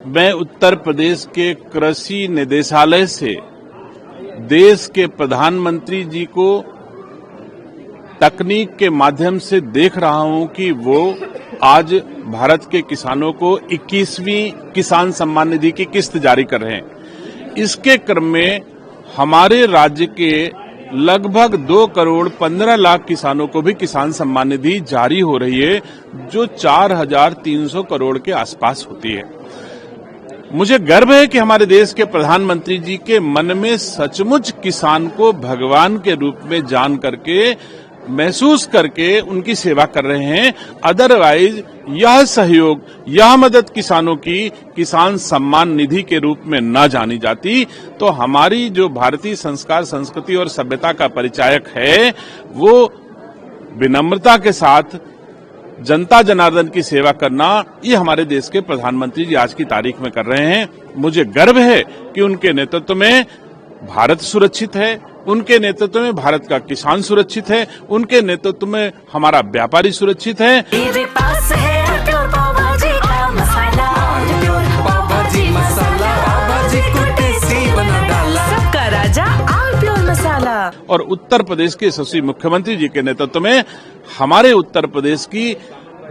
मैं उत्तर प्रदेश के कृषि निदेशालय से देश के प्रधानमंत्री जी को तकनीक के माध्यम से देख रहा हूं कि वो आज भारत के किसानों को 21वीं किसान सम्मान निधि की किस्त जारी कर रहे हैं। इसके क्रम में हमारे राज्य के लगभग 2 करोड़ 15 लाख किसानों को भी किसान सम्मान निधि जारी हो रही है, जो 4,300 करोड़ के आसपास होती है। मुझे गर्व है कि हमारे देश के प्रधानमंत्री जी के मन में सचमुच किसान को भगवान के रूप में जान करके, महसूस करके उनकी सेवा कर रहे हैं। अदरवाइज यह सहयोग, यह मदद किसानों की किसान सम्मान निधि के रूप में न जानी जाती तो हमारी जो भारतीय संस्कार, संस्कृति और सभ्यता का परिचायक है, वो विनम्रता के साथ जनता जनार्दन की सेवा करना, ये हमारे देश के प्रधानमंत्री जी आज की तारीख में कर रहे हैं। मुझे गर्व है कि उनके नेतृत्व में भारत सुरक्षित है, उनके नेतृत्व में भारत का किसान सुरक्षित है, उनके नेतृत्व में हमारा व्यापारी सुरक्षित है। मेरे पास है प्योर पाव भाजी का मसाला, पाव भाजी मसाला, पाव भाजी को टेस्टी बना डाला, सबका राजा आल प्योर मसाला। और उत्तर प्रदेश के यशस्वी मुख्यमंत्री जी के नेतृत्व में हमारे उत्तर प्रदेश की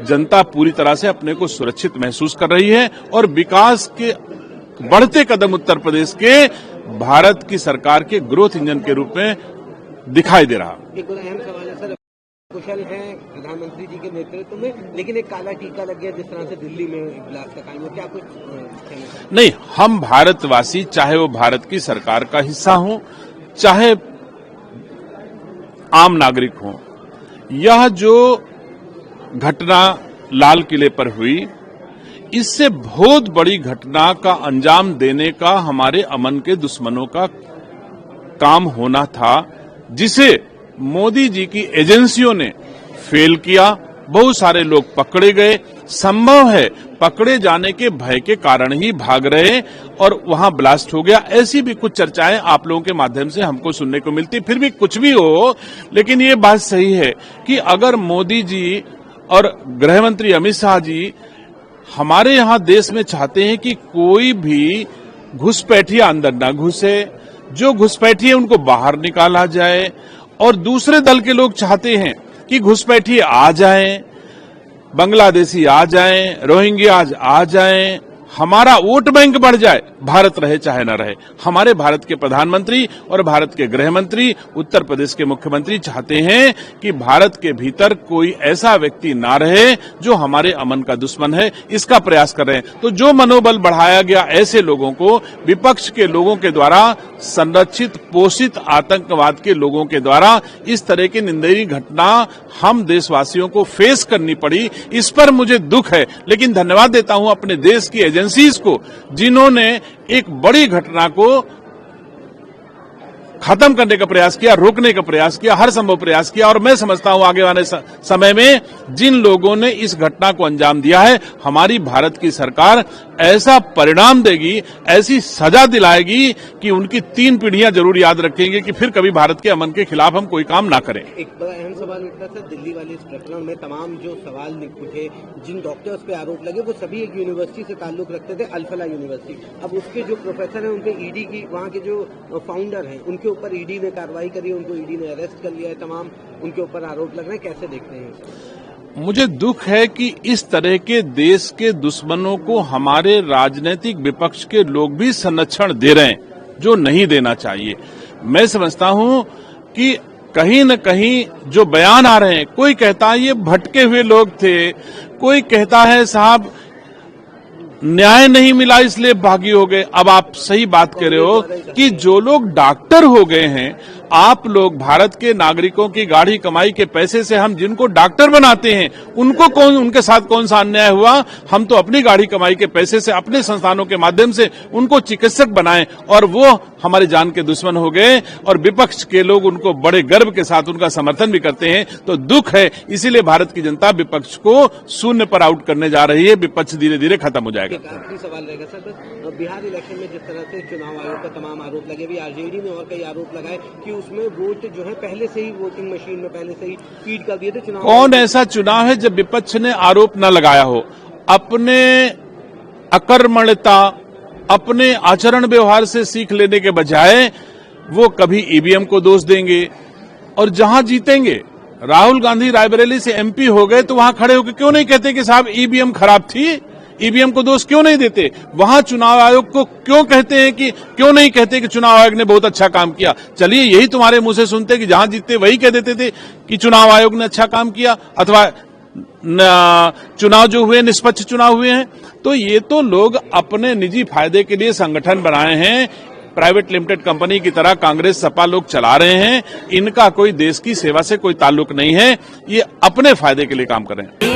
जनता पूरी तरह से अपने को सुरक्षित महसूस कर रही है और विकास के बढ़ते कदम उत्तर प्रदेश के भारत की सरकार के ग्रोथ इंजन के रूप में दिखाई दे रहा। एक अहम सवाल है सर, कुशल है प्रधानमंत्री जी के नेतृत्व में, लेकिन एक काला टीका लग गया जिस तरह से दिल्ली में ब्लास्ट का क्या कुछ नहीं, हम भारतवासी, चाहे वो भारत की सरकार का हिस्सा हो, चाहे आम नागरिक हो, यह जो घटना लाल किले पर हुई, इससे बहुत बड़ी घटना का अंजाम देने का हमारे अमन के दुश्मनों का काम होना था, जिसे मोदी जी की एजेंसियों ने फेल किया। बहुत सारे लोग पकड़े गए, संभव है पकड़े जाने के भय के कारण ही भाग रहे और वहां ब्लास्ट हो गया। ऐसी भी कुछ चर्चाएं आप लोगों के माध्यम से हमको सुनने को मिलती। फिर भी कुछ भी हो, लेकिन ये बात सही है कि अगर मोदी जी और गृह मंत्री अमित शाह जी हमारे यहां देश में चाहते हैं कि कोई भी घुसपैठिया अंदर न घुसे, जो घुसपैठिए उनको बाहर निकाला जाए, और दूसरे दल के लोग चाहते हैं कि घुसपैठिए आ जाएं, बांग्लादेशी आ जाएं, रोहिंग्या आ जाएं, हमारा वोट बैंक बढ़ जाए, भारत रहे चाहे न रहे। हमारे भारत के प्रधानमंत्री और भारत के गृह मंत्री, उत्तर प्रदेश के मुख्यमंत्री चाहते हैं कि भारत के भीतर कोई ऐसा व्यक्ति ना रहे जो हमारे अमन का दुश्मन है। इसका प्रयास कर रहे हैं। तो जो मनोबल बढ़ाया गया ऐसे लोगों को, विपक्ष के लोगों के द्वारा, संरक्षित पोषित आतंकवाद के लोगों के द्वारा इस तरह की निंदनीय घटना हम देशवासियों को फेस करनी पड़ी, इस पर मुझे दुख है। लेकिन धन्यवाद देता हूं अपने देश की एजेंसीज को, जिन्होंने एक बड़ी घटना को खत्म करने का प्रयास किया, रोकने का प्रयास किया, हर संभव प्रयास किया। और मैं समझता हूं आगे आने समय में जिन लोगों ने इस घटना को अंजाम दिया है, हमारी भारत की सरकार ऐसा परिणाम देगी, ऐसी सजा दिलाएगी कि उनकी 3 पीढ़ियां जरूर याद रखेंगे कि फिर कभी भारत के अमन के खिलाफ हम कोई काम ना करें। एक बड़ा अहम सवाल उठा था दिल्ली वाले इस प्रकरण में, तमाम जो सवाल उठे, जिन डॉक्टर्स पे आरोप लगे, वो सभी एक यूनिवर्सिटी से ताल्लुक रखते थे, अल-फलाह यूनिवर्सिटी। अब उसके जो प्रोफेसर हैं, उनके ईडी की, वहाँ के जो फाउंडर हैं, उनके ऊपर ईडी ने कार्रवाई करी, उनको ईडी ने अरेस्ट कर लिया है, तमाम उनके ऊपर आरोप लग रहे हैं। कैसे देखते हैं? मुझे दुख है कि इस तरह के देश के दुश्मनों को हमारे राजनीतिक विपक्ष के लोग भी संरक्षण दे रहे हैं, जो नहीं देना चाहिए। मैं समझता हूं कि कहीं न कहीं जो बयान आ रहे हैं, कोई कहता है ये भटके हुए लोग थे, कोई कहता है साहब न्याय नहीं मिला इसलिए भागी हो गए। अब आप सही बात कह रहे हो कि जो लोग डॉक्टर हो गए हैं, आप लोग भारत के नागरिकों की गाढ़ी कमाई के पैसे से हम जिनको डॉक्टर बनाते हैं, उनको उनके साथ कौन सा अन्याय हुआ? हम तो अपनी गाढ़ी कमाई के पैसे से, अपने संस्थानों के माध्यम से उनको चिकित्सक बनाए और वो हमारे जान के दुश्मन हो गए, और विपक्ष के लोग उनको बड़े गर्व के साथ उनका समर्थन भी करते हैं। तो दुख है, इसीलिए भारत की जनता विपक्ष को शून्य पर आउट करने जा रही है। विपक्ष धीरे धीरे खत्म हो जाएगा। एक आखिरी सवाल रहेगा सर, बिहार इलेक्शन में जिस तरह से चुनाव आयोग का तमाम आरोप लगे, भी आरजेडी ने और कई आरोप लगाए कि उसमें वोट जो है पहले से ही वोटिंग मशीन में पहले से ही फीड कर दिए थे। चुनाव कौन ऐसा चुनाव है जब विपक्ष ने आरोप न लगाया हो? अपने अकर्मण्यता, अपने आचरण व्यवहार से सीख लेने के बजाय वो कभी ईवीएम को दोष देंगे। और जहां जीतेंगे, राहुल गांधी रायबरेली से एमपी हो गए तो वहां खड़े होकर क्यों नहीं कहते कि साहब ईवीएम खराब थी, ईवीएम को दोष क्यों नहीं देते? वहां चुनाव आयोग को क्यों नहीं कहते कि चुनाव आयोग ने बहुत अच्छा काम किया? चलिए यही तुम्हारे मुंह से सुनते कि जहां जीतते वही कह देते थे कि चुनाव आयोग ने अच्छा काम किया, अथवा चुनाव जो हुए निष्पक्ष चुनाव हुए हैं। तो ये तो लोग अपने निजी फायदे के लिए संगठन बनाए हैं, प्राइवेट लिमिटेड कंपनी की तरह कांग्रेस सपा लोग चला रहे हैं। इनका कोई देश की सेवा से कोई ताल्लुक नहीं है, ये अपने फायदे के लिए काम कर रहे हैं।